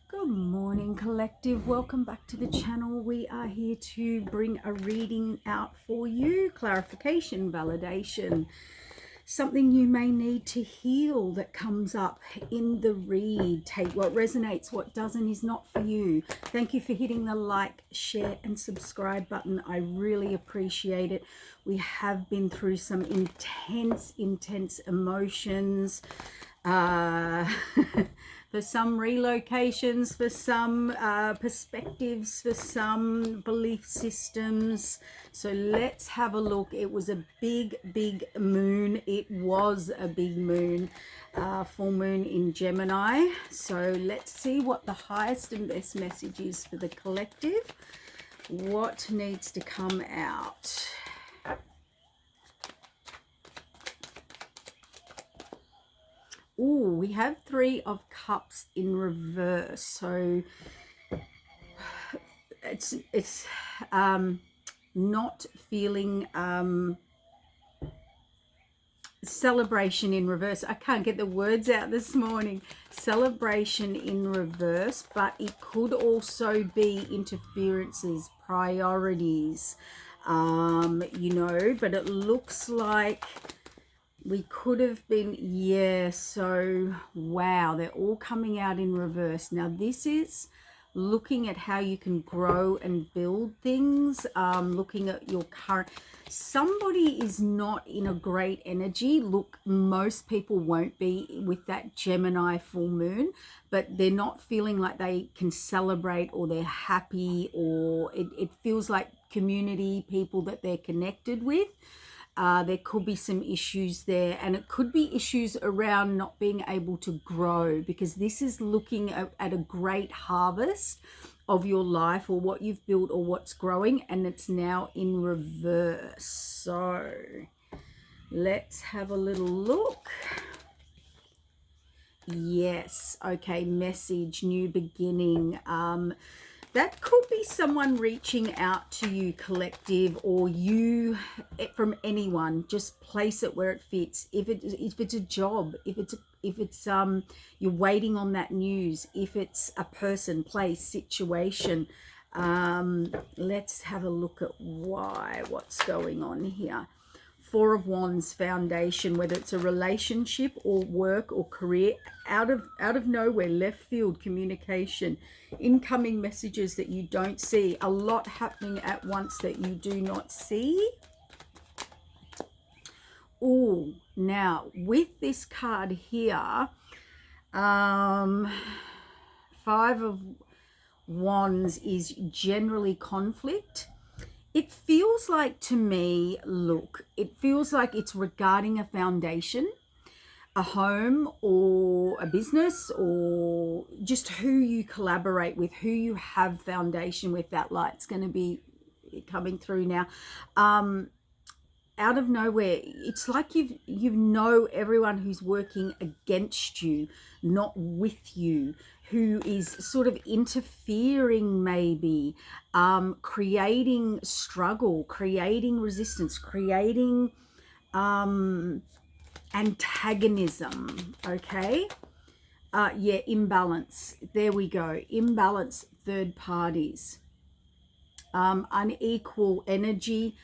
Good morning, collective. Welcome back to the channel. We are here to bring a reading out for you, clarification, validation, something you may need to heal that comes up in the read. Take what resonates, what doesn't is not for you. Thank you for hitting the like, share and subscribe button. I really appreciate it. We have been through some intense emotions. For some relocations, for some perspectives, for some belief systems. So let's have a look. It was a big moon. It was a big moon, full moon in Gemini. So let's see what the highest and best message is for the collective. What needs to come out? Oh, we have Three of Cups in reverse. So it's not feeling celebration in reverse. I can't get the words out this morning. Celebration in reverse, but it could also be interferences, priorities, but it looks like we could have been, so wow, they're all coming out in reverse. Now this is looking at how you can grow and build things, looking at your current, somebody is not in a great energy. Look, most people won't be with that Gemini full moon, but they're not feeling like they can celebrate or they're happy, or it feels like community, people that they're connected with. There could be some issues there, and it could be issues around not being able to grow, because this is looking at a great harvest of your life or what you've built or what's growing, and it's now in reverse. So let's have a little look. Yes, okay, message, new beginning. That could be someone reaching out to you, collective, or you, from anyone. Just place it where it fits. If it's a job, if it's you're waiting on that news, if it's a person, place, situation. Let's have a look at what's going on here. Four of Wands, foundation, whether it's a relationship or work or career, out of nowhere, left field, communication, incoming messages that you don't see, a lot happening at once that you do not see. Oh, now with this card here, Five of Wands is generally conflict. It feels like, to me, look, it feels like it's regarding a foundation, a home or a business, or just who you collaborate with, who you have foundation with. That light's going to be coming through now. Out of nowhere, it's like you know everyone who's working against you, not with you, who is sort of interfering, maybe creating struggle, creating resistance, creating antagonism. Okay, imbalance. There we go. Imbalance, third parties, unequal energy.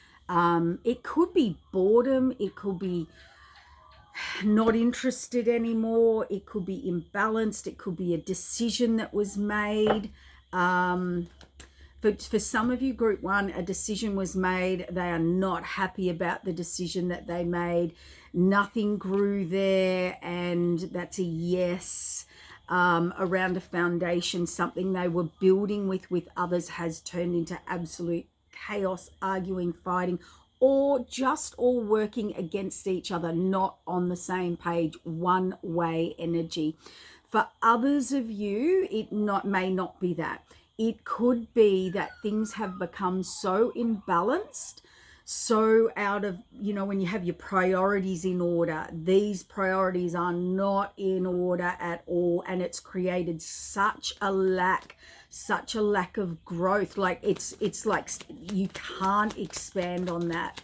It could be boredom, it could be not interested anymore, it could be imbalanced, it could be a decision that was made. For some of you, group one, a decision was made. They are not happy about the decision that they made. Nothing grew there, and that's a yes. Around a foundation, something they were building with others has turned into absolute chaos, arguing, fighting, or just all working against each other, not on the same page, one-way energy. For others of you, it may not be that. It could be that things have become so imbalanced, so out of, when you have your priorities in order, these priorities are not in order at all, and it's created such a lack of growth. Like it's like you can't expand on that.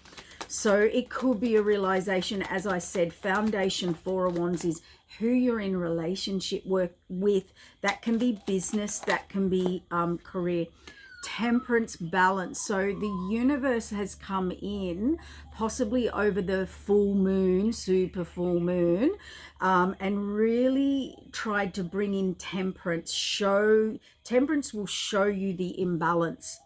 So it could be a realization, as I said, foundation, Four of Wands is who you're in relationship with. That can be business, that can be career. Temperance, balance. So the universe has come in possibly over the full moon, super full moon, and really tried to bring in temperance. Temperance will show you the imbalance,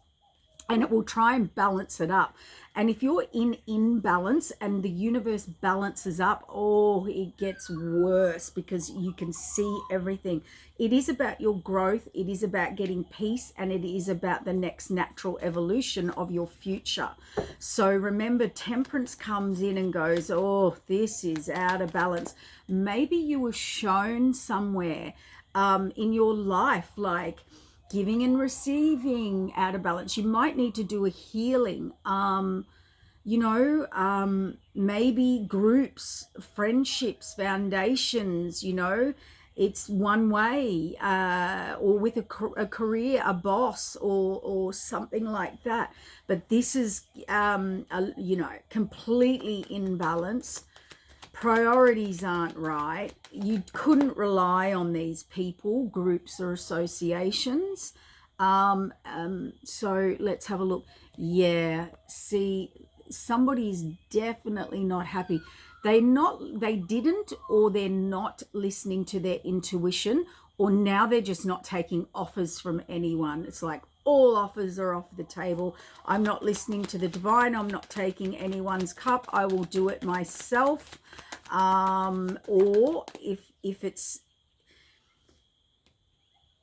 and it will try and balance it up. And if you're in imbalance and the universe balances up, oh, it gets worse because you can see everything. It is about your growth. It is about getting peace, and it is about the next natural evolution of your future. So remember, temperance comes in and goes, oh, this is out of balance. Maybe you were shown somewhere in your life, like giving and receiving out of balance. You might need to do a healing. Maybe groups, friendships, foundations, it's one way, or with a career, a boss, or something like that. But this is, completely in balance. Priorities aren't right. You couldn't rely on these people, groups or associations. So let's have a look. Yeah, see, somebody's definitely not happy. They didn't, or they're not listening to their intuition, or now they're just not taking offers from anyone. It's like all offers are off the table. I'm not listening to the divine. I'm not taking anyone's cup. I will do it myself. Or if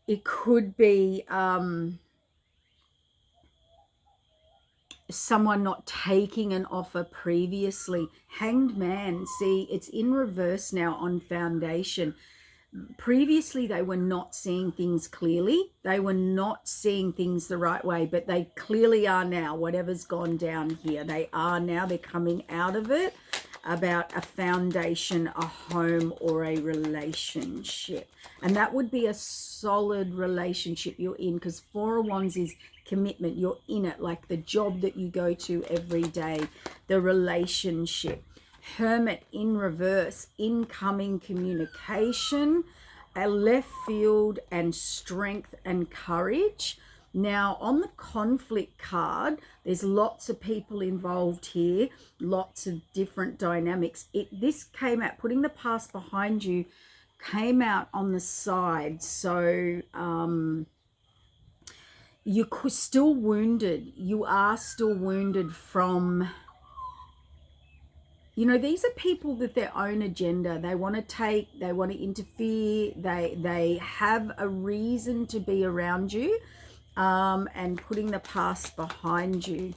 it could be someone not taking an offer previously. Hanged Man, see, it's in reverse now on foundation. Previously, they were not seeing things clearly. They were not seeing things the right way, but they clearly are now. Whatever's gone down here, they are now. They're coming out of it about a foundation, a home, or a relationship. And that would be a solid relationship you're in, because Four of Wands is commitment. You're in it, like the job that you go to every day, the relationship. Hermit in reverse, incoming communication, a left field, and strength and courage. Now on the conflict card, there's lots of people involved here, lots of different dynamics. This came out, putting the past behind you, came out on the side. So you're still wounded. You are still wounded from, these are people with their own agenda. They want to take, they want to interfere. They have a reason to be around you, and putting the past behind you.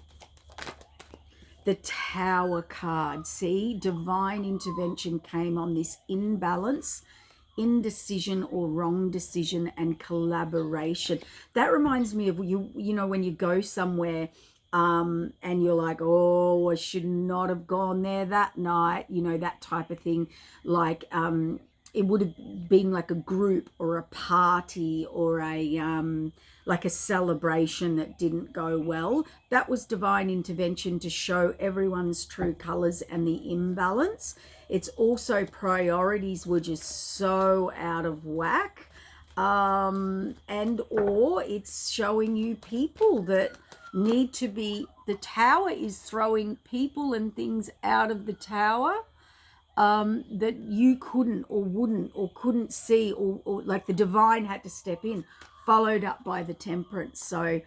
The Tower card, see, divine intervention came on this imbalance, indecision or wrong decision, and collaboration. That reminds me of when you go somewhere and you're like, oh, I should not have gone there that night, that type of thing. Like it would have been like a group or a party or like a celebration that didn't go well. That was divine intervention to show everyone's true colors and the imbalance. It's also priorities were just so out of whack, and or it's showing you people that need to be, the Tower is throwing people and things out of the Tower that you couldn't or wouldn't or couldn't see, or like the divine had to step in, followed up by the Temperance. So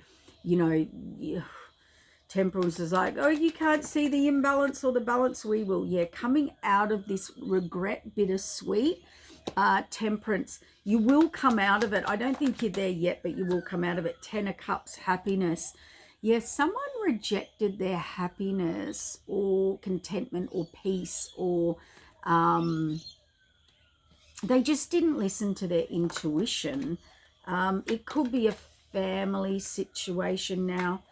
Temperance is like, oh, you can't see the imbalance or the balance, we will. Yeah, coming out of this regret, bittersweet. Temperance, you will come out of it. I don't think you're there yet, but you will come out of it. Ten of Cups, happiness. Yes, someone rejected their happiness or contentment or peace, or they just didn't listen to their intuition. It could be a family situation now.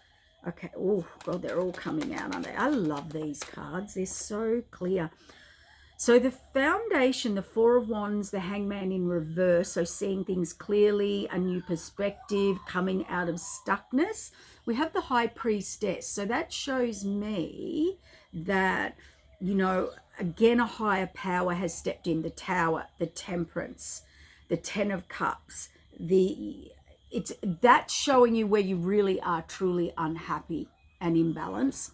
Okay, oh God, they're all coming out, aren't they? I love these cards. They're so clear. So the foundation, the Four of Wands, the Hangman in reverse, so seeing things clearly, a new perspective, coming out of stuckness. We have the High Priestess. So that shows me that, you know, again, a higher power has stepped in. The Tower, the Temperance, the Ten of Cups, that's showing you where you really are truly unhappy and imbalanced.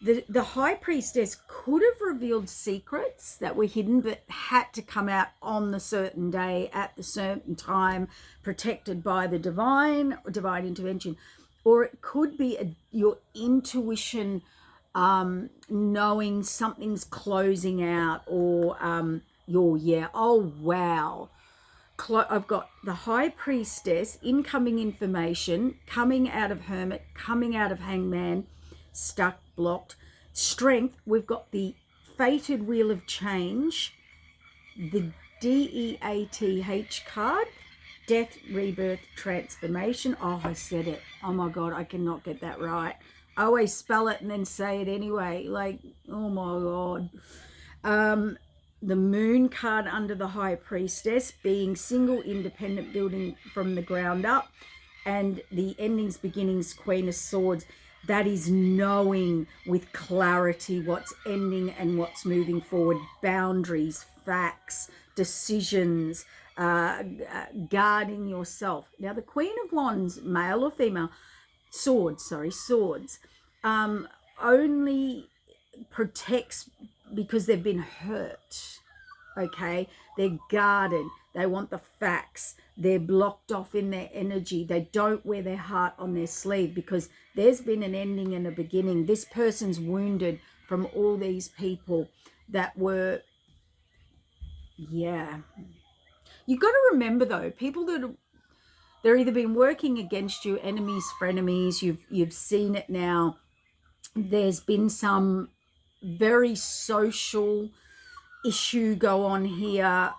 The High Priestess could have revealed secrets that were hidden but had to come out on the certain day at the certain time, protected by the divine intervention. Or it could be your intuition, knowing something's closing out, or oh wow. I've got the High Priestess, incoming information, coming out of Hermit, coming out of Hangman, stuck, blocked. Strength, we've got the Fated Wheel of Change, the DEATH card, Death, Rebirth, Transformation. Oh, I said it. Oh my God, I cannot get that right. I always spell it and then say it anyway. Like, oh my God. The Moon card under the High Priestess, being single, independent, building from the ground up. And the Endings, Beginnings, Queen of Swords. That is knowing with clarity what's ending and what's moving forward. Boundaries, facts, decisions, guarding yourself. Now, the Queen of Wands, male or female, swords, only protects because they've been hurt. Okay, they're guarded, they want the facts, they're blocked off in their energy, they don't wear their heart on their sleeve because there's been an ending and a beginning. This person's wounded from all these people that were, yeah. You've got to remember though, people that they're either been working against you, enemies, frenemies, you've seen it now. There's been some very social issue go on here,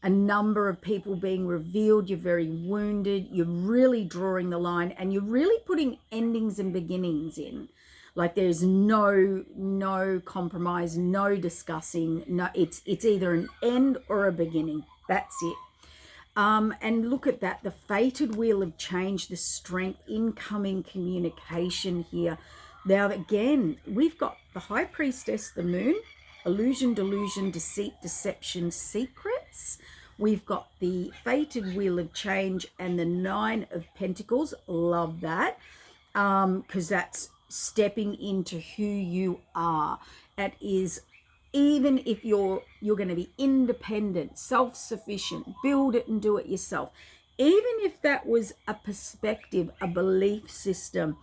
a number of people being revealed. You're very wounded, you're really drawing the line, and you're really putting endings and beginnings in. Like there's no compromise, no discussing, no, it's either an end or a beginning. That's it. And look at that, the Fated Wheel of Change, the Strength, incoming communication here. Now again, we've got the High Priestess, the Moon, illusion, delusion, deceit, deception, secrets. We've got the Fated Wheel of Change and the Nine of Pentacles. Love that, because that's stepping into who you are. That is, even if you're going to be independent, self-sufficient, build it and do it yourself. Even if that was a perspective, a belief system,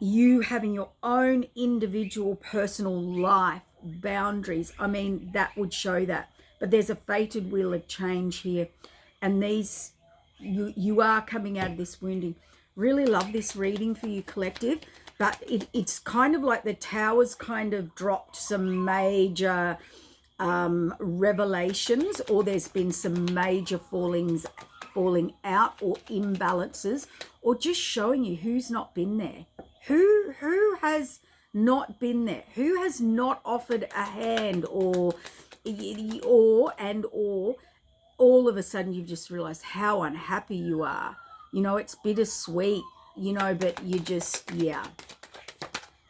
you having your own individual personal life boundaries, I mean, that would show that. But there's a Fated Wheel of Change here, and these, you are coming out of this wounding. Really love this reading for you, collective. But it's kind of like the Towers kind of dropped some major revelations, or there's been some major falling out or imbalances, or just showing you who's not been there. Who has not been there? Who has not offered a hand, or all of a sudden you've just realized how unhappy you are. You know, it's bittersweet, you know, but you just, yeah.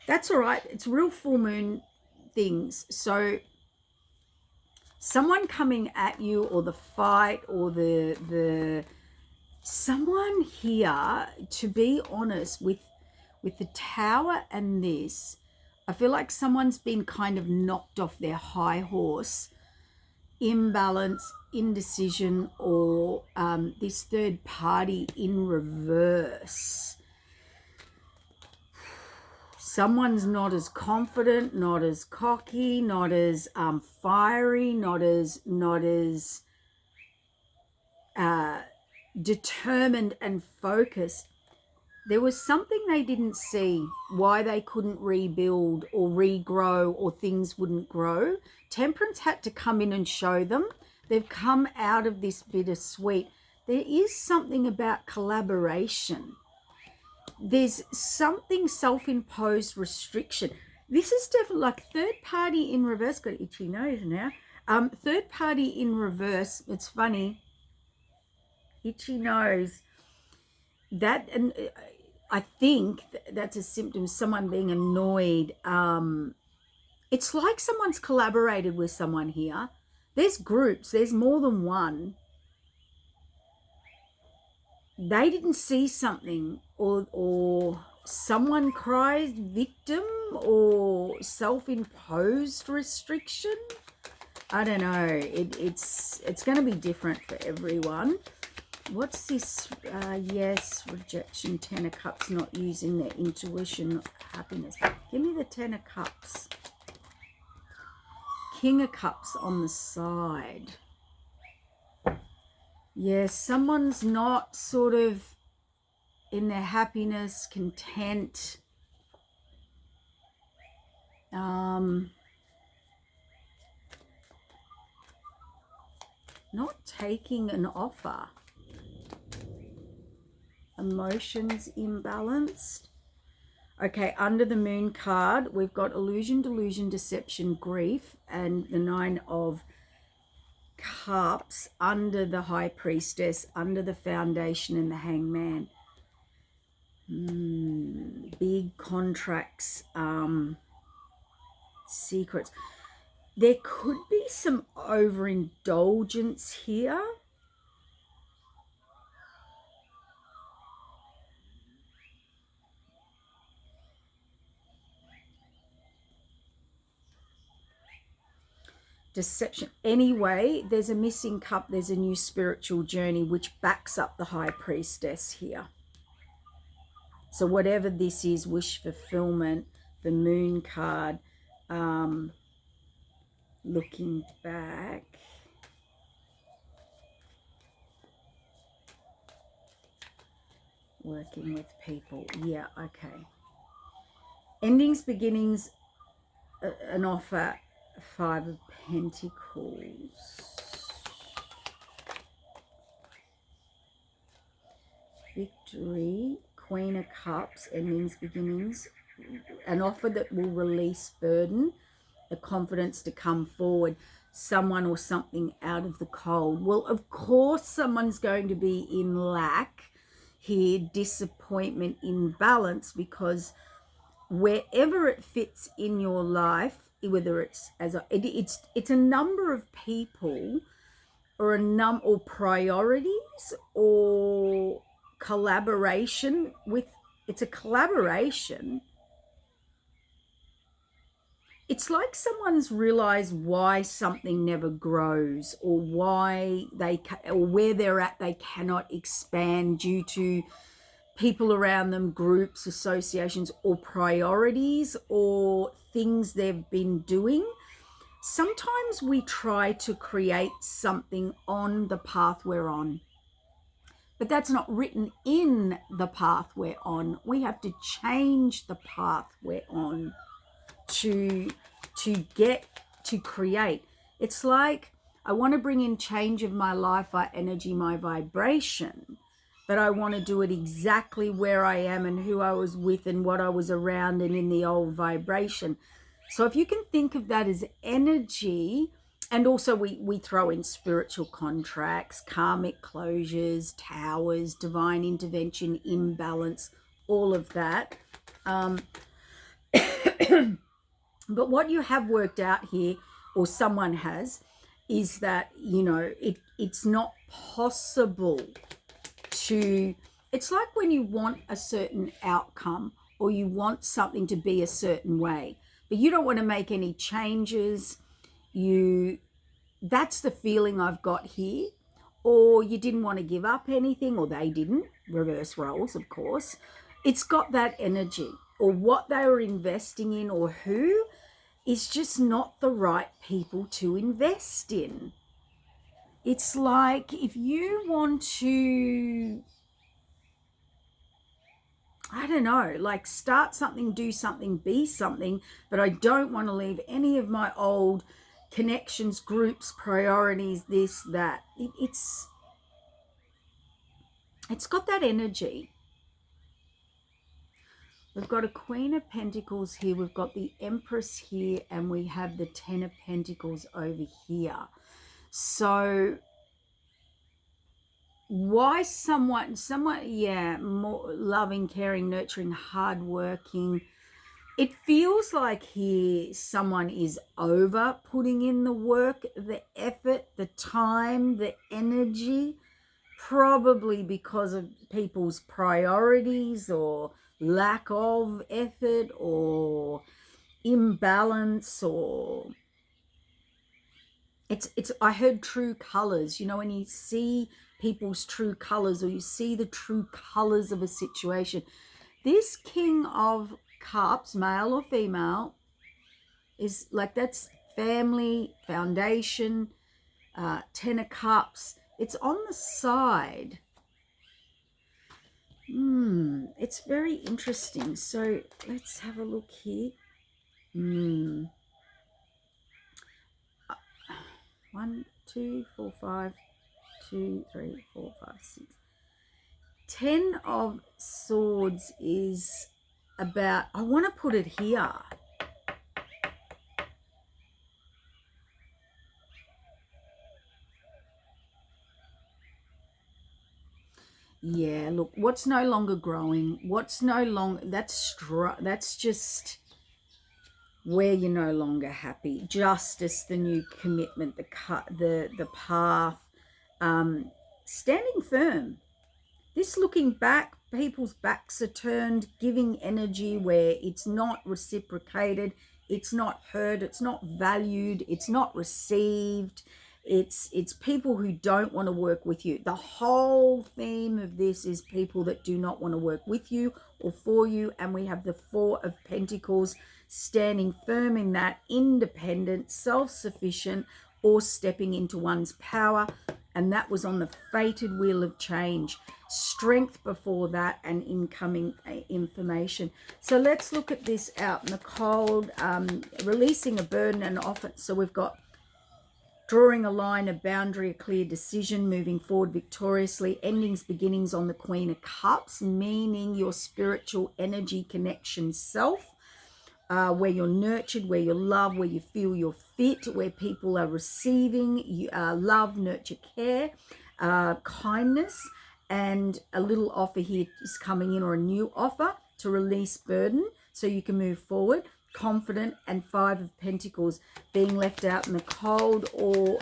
That's all right. It's real full moon things. So someone coming at you, or the fight, or the someone here, to be honest, with the Tower and this, I feel like someone's been kind of knocked off their high horse, imbalance, indecision, or this third party in reverse. Someone's not as confident, not as cocky, not as fiery, not as determined and focused. There was something they didn't see, why they couldn't rebuild or regrow, or things wouldn't grow. Temperance had to come in and show them. They've come out of this bittersweet. There is something about collaboration. There's something self-imposed restriction. This is definitely like third party in reverse. Got itchy nose now. Third party in reverse. It's funny. Itchy nose. That, and I think that's a symptom of someone being annoyed. It's like someone's collaborated with someone here. There's groups, there's more than one. They didn't see something, or someone cries victim or self-imposed restriction. I don't know. It's going to be different for everyone. What's this? Yes, rejection, 10 of cups, not using their intuition, happiness. Give me the 10 of cups. King of cups on the side. Yes, someone's not sort of in their happiness, content. Not taking an offer. Emotions imbalanced. Okay, under the moon card, we've got illusion, delusion, deception, grief, and the 9 of cups under the high priestess, under the foundation and the hangman. Big contracts, secrets. There could be some overindulgence here. Deception. Anyway, there's a missing cup. There's a new spiritual journey which backs up the high priestess here. So whatever this is, wish fulfillment, the moon card, looking back. Working with people. Yeah, okay. Endings, beginnings, an offer, 5 of Pentacles. Victory, Queen of Cups, endings, beginnings, an offer that will release burden, the confidence to come forward, someone or something out of the cold. Well, of course, someone's going to be in lack here, disappointment, imbalance, because wherever it fits in your life, whether it's it's a number of people or or priorities or collaboration with, it's a collaboration. It's like someone's realized why something never grows, or why or where they're at they cannot expand due to people around them, groups, associations, or priorities, or things they've been doing. Sometimes we try to create something on the path we're on, but that's not written in the path we're on. We have to change the path we're on to get to create. It's like, I want to bring in change of my life, my energy, my vibration, but I want to do it exactly where I am and who I was with and what I was around and in the old vibration. So if you can think of that as energy, and also we throw in spiritual contracts, karmic closures, towers, divine intervention, imbalance, all of that. But what you have worked out here, or someone has, is that, you know, it's not possible to, it's like when you want a certain outcome or you want something to be a certain way, but you don't want to make any changes. That's the feeling I've got here. Or you didn't want to give up anything, or they didn't, reverse roles, of course. It's got that energy, or what they were investing in, or who is just not the right people to invest in. It's like, if you want to, I don't know, like start something, do something, be something, but I don't want to leave any of my old connections, groups, priorities, this, that. It's got that energy. We've got a Queen of Pentacles here. We've got the Empress here, and we have the 10 of Pentacles over here. So why someone, yeah, more loving, caring, nurturing, hardworking. It feels like here someone is over putting in the work, the effort, the time, the energy, probably because of people's priorities or lack of effort or imbalance, or it's I heard true colors. You know, when you see people's true colors, or you see the true colors of a situation, this King of Cups, male or female, is like, that's family, foundation. Ten of Cups, it's on the side. It's very interesting. So let's have a look here. 1, 2, 4, 5, 2, 3, 4, 5, 6. 10 of Swords is about, I want to put it here. Yeah, look, what's no longer growing, what's no longer, that's just where you're no longer happy. Justice, the new commitment, the path, standing firm. This looking back, people's backs are turned, giving energy where it's not reciprocated, it's not heard, it's not valued, it's not received. It's people who don't want to work with you. The whole theme of this is people that do not want to work with you or for you. And we have the Four of Pentacles, standing firm in that, independent, self-sufficient, or stepping into one's power. And that was on the fated wheel of change. Strength before that, and incoming information. So let's look at this out in the cold. Releasing a burden and often. So we've got drawing a line, a boundary, a clear decision, moving forward victoriously, endings, beginnings on the Queen of Cups, meaning your spiritual energy connection self. Where you're nurtured, where you're loved, where you feel you're fit, where people are receiving love, nurture, care, kindness. And a little offer here is coming in, or a new offer to release burden so you can move forward. Confident, and Five of Pentacles, being left out in the cold, or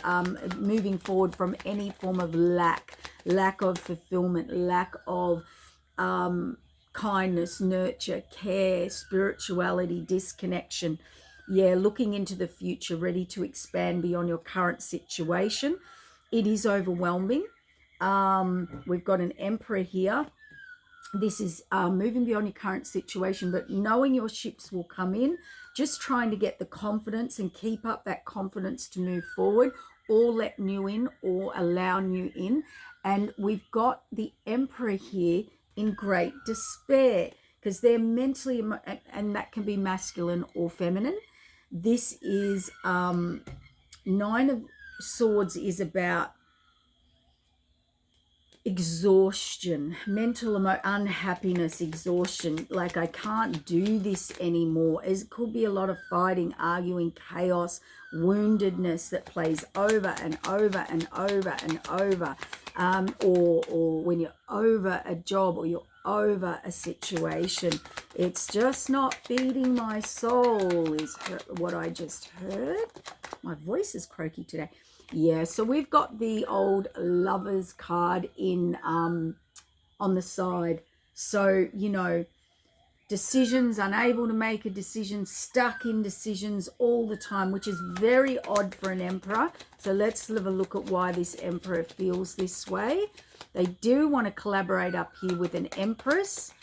moving forward from any form of lack of fulfillment, lack of kindness, nurture, care, spirituality, disconnection. Yeah, looking into the future, ready to expand beyond your current situation. It is overwhelming. We've got an Emperor here. This is moving beyond your current situation, but knowing your ships will come in, just trying to get the confidence and keep up that confidence to move forward, or let new in, or allow new in. And we've got the Emperor here in great despair, because they're mentally, and that can be masculine or feminine. This is Nine of Swords is about exhaustion, mental unhappiness, exhaustion, like I can't do this anymore. It could be a lot of fighting, arguing, chaos, woundedness that plays over and over and over and over, or when you're over a job, or you're over a situation. It's just not feeding my soul, is what I just heard. My voice is croaky today. Yeah, so we've got the old Lovers card in on the side. So, you know, decisions, unable to make a decision, stuck in decisions all the time, which is very odd for an Emperor. So let's have a look at why this Emperor feels this way. They do want to collaborate up here with an Empress.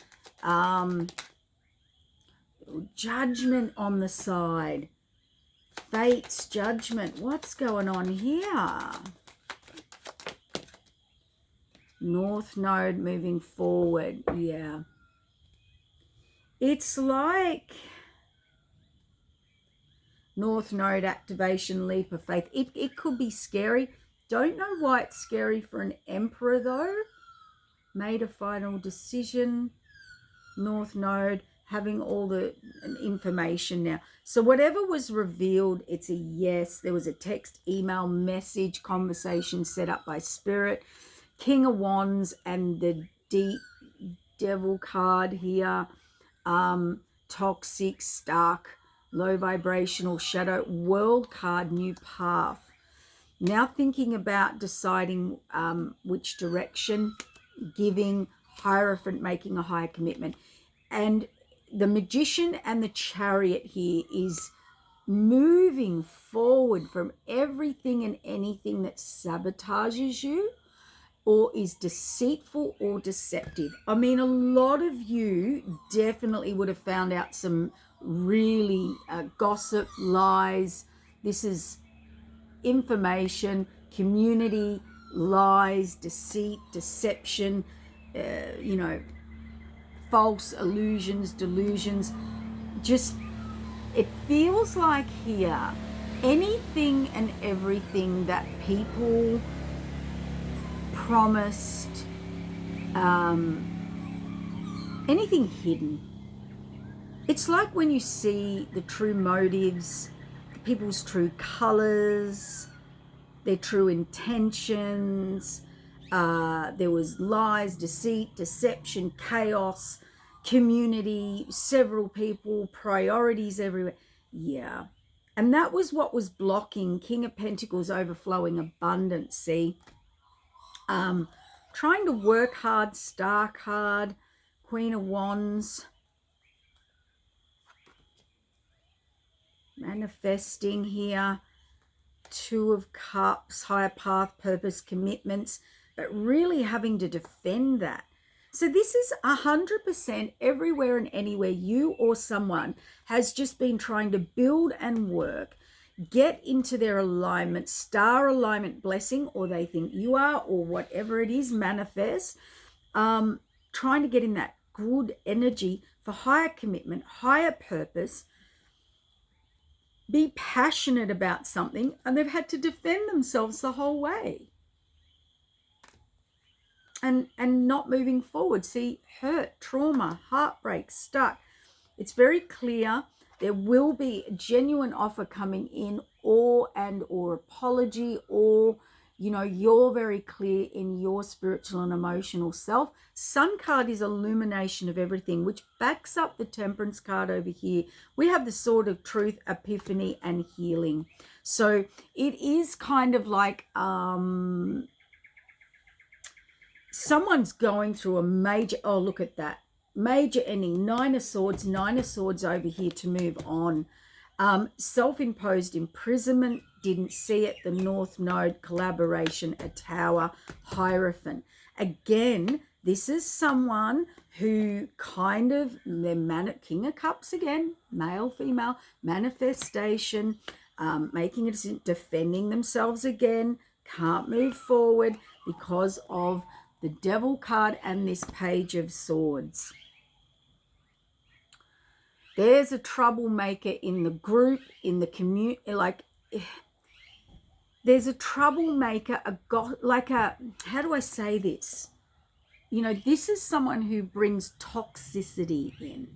Judgment on the side. Fate's judgment. What's going on here? North Node moving forward. Yeah. It's like North Node activation, leap of faith. It could be scary. Don't know why it's scary for an Emperor though. Made a final decision. North Node, having all the information now. So whatever was revealed, it's a yes. There was a text, email, message, conversation set up by Spirit. King of Wands and the deep devil card here. Toxic, stuck, low vibrational, shadow, world card, new path. Now thinking about deciding which direction, giving, Hierophant, making a higher commitment. And the Magician and the Chariot here is moving forward from everything and anything that sabotages you or is deceitful or deceptive. I mean, a lot of you definitely would have found out some really gossip, lies. This is information, community, lies, deceit, deception, false illusions, delusions. Just, it feels like here, anything and everything that people promised, anything hidden. It's like when you see the true motives, people's true colors, their true intentions. There was lies, deceit, deception, chaos, community, several people, priorities everywhere. Yeah. And that was what was blocking King of Pentacles, overflowing abundance, see? Trying to work hard, Star card, Queen of Wands. Manifesting here. Two of Cups, higher path, purpose, commitments, but really having to defend that. So this is 100% everywhere and anywhere you or someone has just been trying to build and work, get into their alignment, star alignment blessing, or they think you are, or whatever it is, manifest, trying to get in that good energy for higher commitment, higher purpose, be passionate about something, and they've had to defend themselves the whole way. And not moving forward. See, hurt, trauma, heartbreak, stuck. It's very clear there will be a genuine offer coming in, or apology, or you're very clear in your spiritual and emotional self. Sun card is illumination of everything, which backs up the Temperance card over here. We have the Sword of Truth, epiphany, and healing. So it is kind of like someone's going through a major, oh, look at that. Major ending, Nine of Swords over here to move on. Self-imposed imprisonment, didn't see it, the North Node, collaboration, a Tower, Hierophant. Again, this is someone who kind of, they're King of Cups again, male, female, manifestation, making a decision, defending themselves again, can't move forward because of the Devil card and this Page of Swords. There's a troublemaker in the group, in the community, like there's a troublemaker, how do I say this? This is someone who brings toxicity in.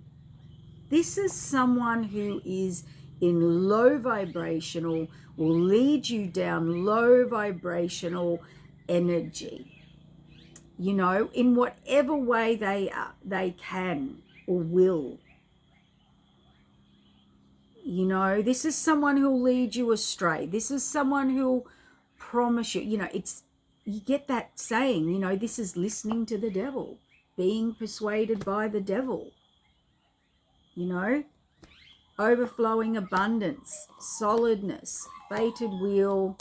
This is someone who is in low vibrational, will lead you down low vibrational energy. In whatever way they can or will. This is someone who'll lead you astray. This is someone who'll promise you, you get that saying, this is listening to the devil, being persuaded by the devil, overflowing abundance, solidness, fated wheel.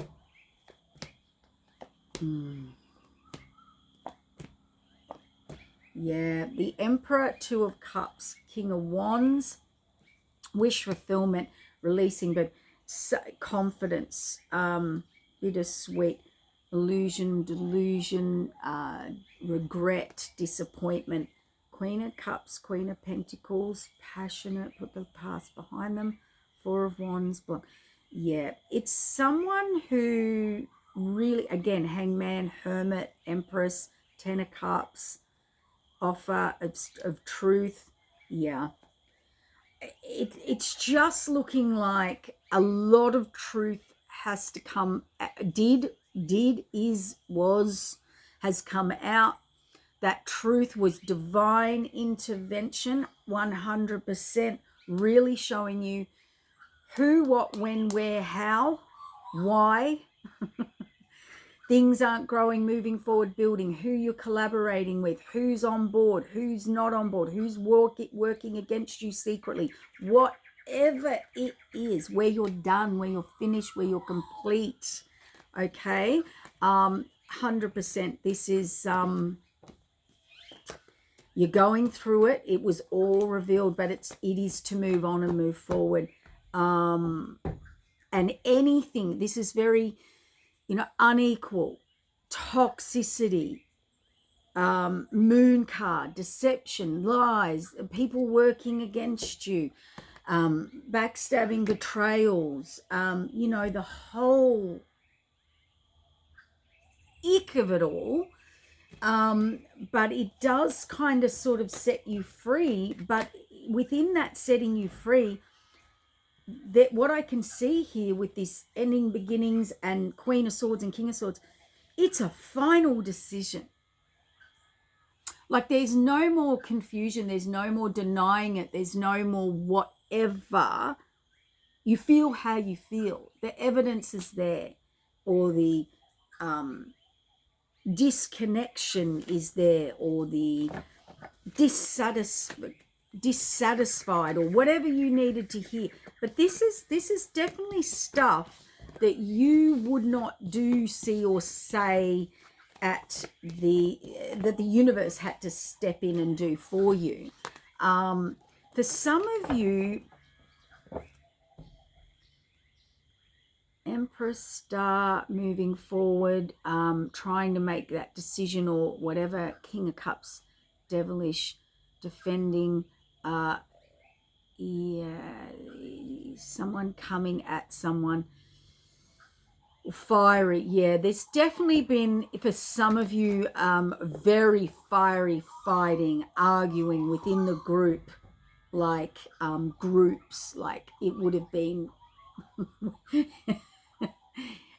Yeah, the Emperor, Two of Cups, King of Wands, wish fulfillment, releasing, but confidence, bittersweet, illusion, delusion, regret, disappointment. Queen of Cups, Queen of Pentacles, passionate, put the past behind them. Four of Wands, yeah, it's someone who really, again, Hangman, Hermit, Empress, Ten of Cups, offer of truth. Yeah. It's just looking like a lot of truth has to come, was, has come out. That truth was divine intervention, 100%, really showing you who, what, when, where, how, why. Things aren't growing, moving forward, building, who you're collaborating with, who's on board, who's not on board, who's working against you secretly, whatever it is, where you're done, where you're finished, where you're complete. Okay, 100%. This is you're going through it. It was all revealed, but it is to move on and move forward. And anything, this is very, unequal, toxicity, moon card, deception, lies, people working against you, backstabbing, betrayals, the whole ick of it all. But it does kind of sort of set you free. But within that setting you free, that what I can see here with this ending, beginnings, and Queen of Swords and King of Swords, it's a final decision. Like there's no more confusion. There's no more denying it. There's no more whatever. You feel how you feel. The evidence is there, or the disconnection is there, or the dissatisfied, or whatever you needed to hear. But this is definitely stuff that you would not do, see, or say that the universe had to step in and do for you. For some of you, Empress, Star, moving forward, trying to make that decision or whatever. King of Cups, devilish, defending, someone coming at someone, fiery. Yeah, there's definitely been, for some of you, very fiery fighting, arguing within the group, like groups, like it would have been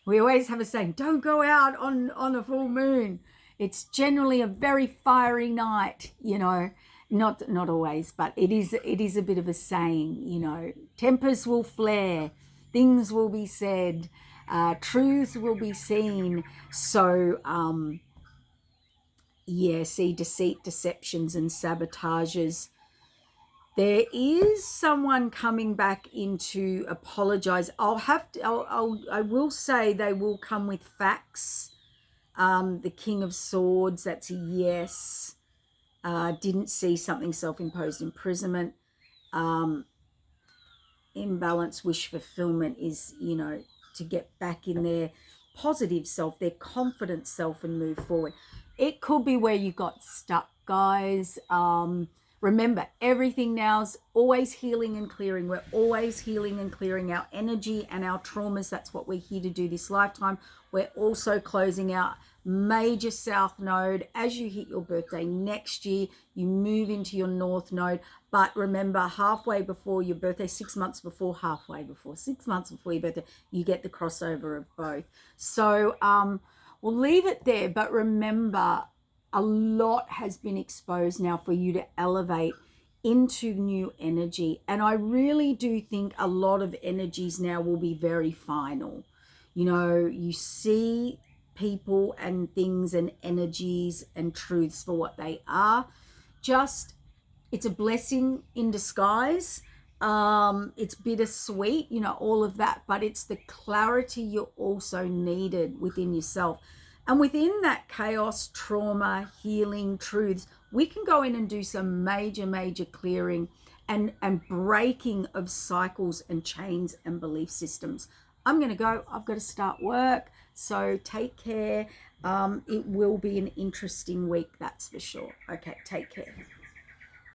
we always have a saying, don't go out on a full moon. It's generally a very fiery night, not always, but it is a bit of a saying, tempers will flare, things will be said, truths will be seen. So see deceit, deceptions, and sabotages. There is someone coming back in to apologize. I will say they will come with facts. The King of Swords, that's a yes. Didn't see something, self-imposed imprisonment. Imbalance, wish fulfillment is, to get back in their positive self, their confident self, and move forward. It could be where you got stuck, guys. Remember, everything now is always healing and clearing. We're always healing and clearing our energy and our traumas. That's what we're here to do this lifetime. We're also closing out major south node. As you hit your birthday next year, you move into your north node. But remember, halfway before your birthday, 6 months before, 6 months before your birthday, you get the crossover of both. So we'll leave it there. But remember, a lot has been exposed now for you to elevate into new energy. And I really do think a lot of energies now will be very final. You see people and things and energies and truths for what they are. It's a blessing in disguise. It's bittersweet, all of that, but it's the clarity you also needed within yourself. And within that chaos, trauma, healing, truths, we can go in and do some major, major clearing and breaking of cycles and chains and belief systems. I'm going to go. I've got to start work. So take care. It will be an interesting week, that's for sure. Okay, take care.